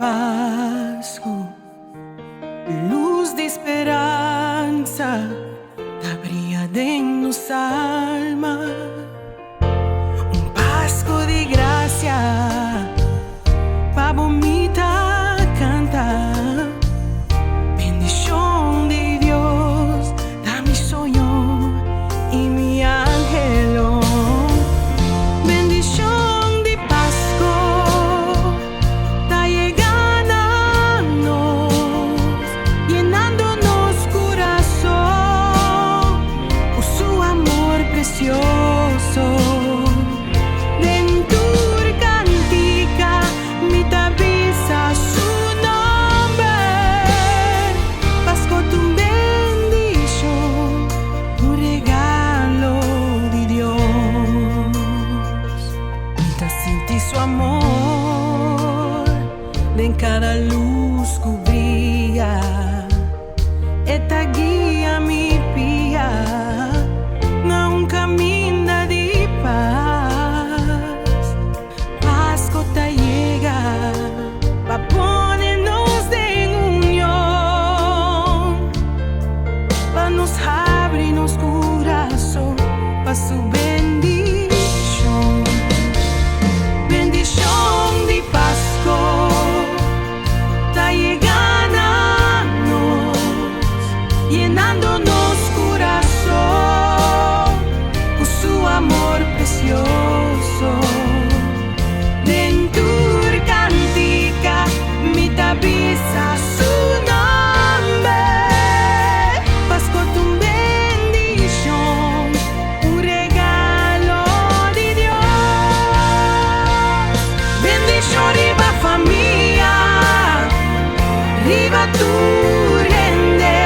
Pasco, luz de esperança, da brilhada em nossa alma. Pasco de graça, pa bonita cantar. Bendición de Dios, da mi sueño y mi ángelo. Bendición de Pasco, está llegándonos, llenándonos corazón con su amor precioso. Su amor en cada luz que brilla, esta guía mi pía, na un camino de paz. Pasco te llega, pa ponernos en unión, pa nos abrirnos corazón, pa su bendición. Bendición de Pasco, está llegándonos, llenándonos corazón con su amor precioso. Dentro cantica mi tabiza su nombre. Pasco tu bendición, un regalo de Dios. Bendición riba familia, riba tu rende,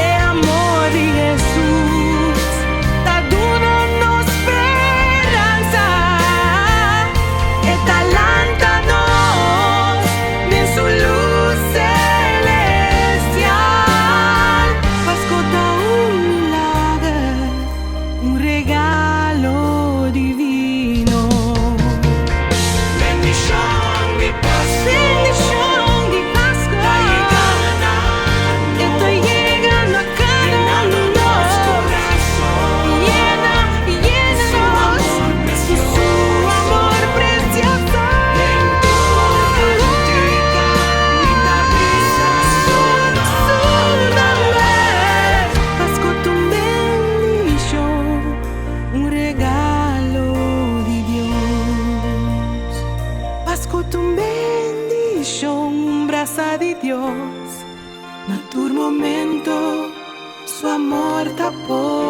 el amor de Jesús, está dando esperanza, está alentándonos en su luz celestial. Pasco da un milagro, un regalo divino. Bendición de Pasco, Bendición de Pasco, está llegando a cada uno. Llénanos de su amor precioso. Pasco tu bendición, un regalo de Dios. Pasco tu bendición, un brazo de Dios. En tu momento, su amor tapó.